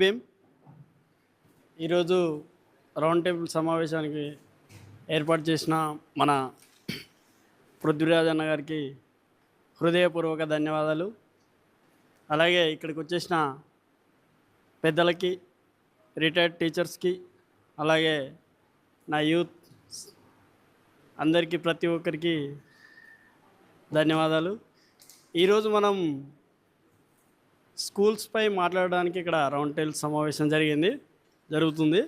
భీమ్ ఈరోజు round table సమావేశానికి ఏర్పాటు చేసిన మన పృథ్వీరాజ్ అన్న గారికి హృదయపూర్వక ధన్యవాదాలు. అలాగే ఇక్కడికి వచ్చేసిన పెద్దలకి, రిటైర్డ్ టీచర్స్కి, అలాగే నా యూత్ అందరికీ ప్రతి ఒక్కరికి ధన్యవాదాలు. ఈరోజు మనం స్కూల్స్పై మాట్లాడడానికి ఇక్కడ రౌండ్ టేబుల్ సమావేశం జరుగుతుంది.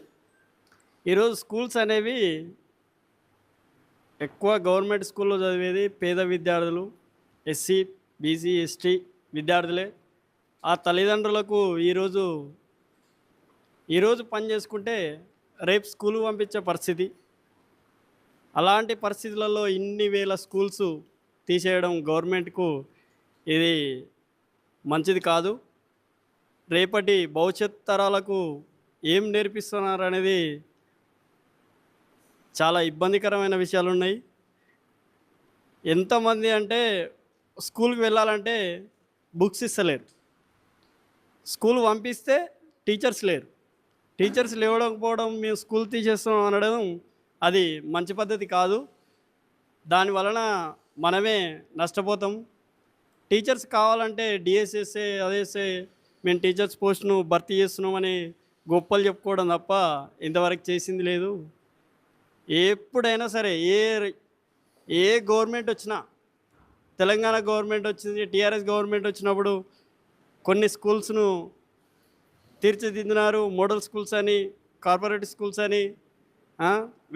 ఈరోజు స్కూల్స్ అనేవి ఎక్కువ గవర్నమెంట్ స్కూల్లో చదివేది పేద విద్యార్థులు, ఎస్సీ, బీసీ, ఎస్టీ విద్యార్థులే. ఆ తల్లిదండ్రులకు ఈరోజు పని చేసుకుంటే రేపు స్కూల్ పంపించే పరిస్థితి. అలాంటి పరిస్థితులలో ఇన్ని వేల స్కూల్స్ తీసేయడం గవర్నమెంట్కు ఇది మంచిది కాదు. రేపటి భవిష్యత్ తరాలకు ఏం నేర్పిస్తున్నారు అనేది చాలా ఇబ్బందికరమైన విషయాలు ఉన్నాయి. ఎంతమంది అంటే స్కూల్కి వెళ్ళాలంటే బుక్స్ ఇస్తలేరు, స్కూల్ పంపిస్తే టీచర్స్ లేరు. టీచర్స్ లేవకపోవడం, మేము స్కూల్ తీసేస్తున్నాం అనడం అది మంచి పద్ధతి కాదు. దానివలన మనమే నష్టపోతాం. టీచర్స్ కావాలంటే డిఎస్ఎస్ఏ అదేసే మేము టీచర్స్ పోస్ట్ను భర్తీ చేస్తున్నామని గొప్పలు చెప్పుకోవడం తప్ప ఇంతవరకు చేసింది లేదు. ఎప్పుడైనా సరే ఏ గవర్నమెంట్ వచ్చినా, తెలంగాణ గవర్నమెంట్ వచ్చింది, టీఆర్ఎస్ గవర్నమెంట్ వచ్చినప్పుడు కొన్ని స్కూల్స్ను తీర్చిదిద్దినారు. మోడల్ స్కూల్స్ అని, కార్పొరేట్ స్కూల్స్ అని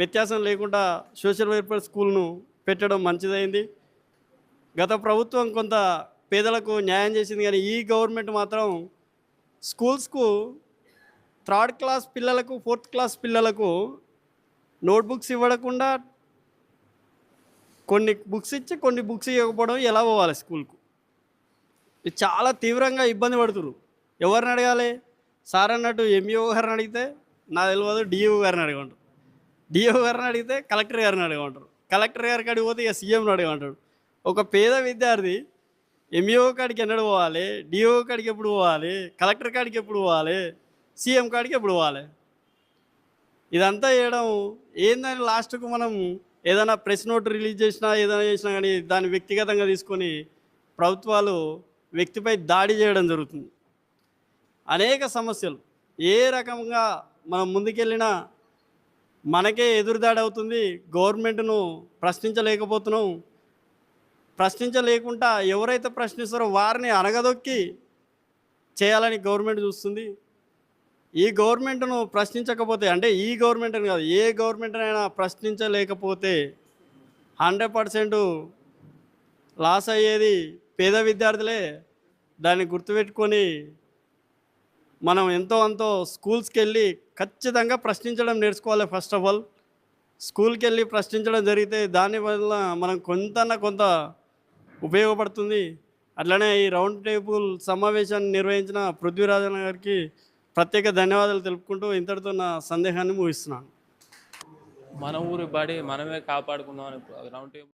వ్యత్యాసం లేకుండా సోషల్ వెల్ఫేర్ స్కూల్ను పెట్టడం మంచిదైంది. గత ప్రభుత్వం కొంత పేదలకు న్యాయం చేసింది, కానీ ఈ గవర్నమెంట్ మాత్రం స్కూల్స్కు 3rd క్లాస్ పిల్లలకు, 4th క్లాస్ పిల్లలకు నోట్బుక్స్ ఇవ్వకుండా కొన్ని బుక్స్ ఇచ్చి కొన్ని బుక్స్ ఇవ్వకపోవడం ఎలా పోవాలి స్కూల్కు? ఇది చాలా తీవ్రంగా ఇబ్బంది పడుతున్నారు. ఎవరిని అడగాలి? సార్ అన్నట్టు ఎంఈఓ గారిని అడిగితే నాకు తెలియదు, డిఓ గారిని అడగమంటారు. డిఓ గారిని అడిగితే కలెక్టర్ గారిని అడగమంటారు. కలెక్టర్ గారికి అడిగిపోతే ఇక సీఎంని అడగమంటాడు. ఒక పేద విద్యార్థి ఎంఈఓ కాడికి ఎన్నడు పోవాలి, డిఓ కాడికి ఎప్పుడు పోవాలి, కలెక్టర్ కాడికి ఎప్పుడు పోవాలి, సీఎం కాడికి ఎప్పుడు పోవాలి? ఇదంతా చేయడం ఏందని లాస్ట్కు మనం ఏదైనా ప్రెస్ నోట్ రిలీజ్ చేసినా, ఏదైనా చేసినా కానీ దాన్ని వ్యక్తిగతంగా తీసుకొని ప్రభుత్వాలు వ్యక్తిపై దాడి చేయడం జరుగుతుంది. అనేక సమస్యలు ఏ రకంగా మనం ముందుకెళ్ళినా మనకే ఎదురుదాడి అవుతుంది. గవర్నమెంట్ను ప్రశ్నించలేకపోతున్నాం. ప్రశ్నించలేకుండా ఎవరైతే ప్రశ్నిస్తారో వారిని అనగదొక్కి చేయాలని గవర్నమెంట్ చూస్తుంది. ఈ గవర్నమెంట్ను ప్రశ్నించకపోతే, అంటే ఈ గవర్నమెంట్ అని కాదు, ఏ గవర్నమెంట్నైనా ప్రశ్నించలేకపోతే 100% లాస్ అయ్యేది పేద విద్యార్థులే. దాన్ని గుర్తుపెట్టుకొని మనం ఎంతో అంతో స్కూల్స్కి వెళ్ళి ఖచ్చితంగా ప్రశ్నించడం నేర్చుకోవాలి. ఫస్ట్ ఆఫ్ ఆల్ స్కూల్కి వెళ్ళి ప్రశ్నించడం జరిగితే దానివల్ల మనం కొంత ఉపయోగపడుతుంది. అట్లనే ఈ రౌండ్ టేబుల్ సమావేశాన్ని నిర్వహించిన పృథ్వీరాజన్ గారికి ప్రత్యేక ధన్యవాదాలు తెలుపుకుంటూ ఇంతటితో నా సందేహాన్ని ముగిస్తున్నాను. మన ఊరి బడి మనమే కాపాడుకుందాం అని రౌండ్ టేబుల్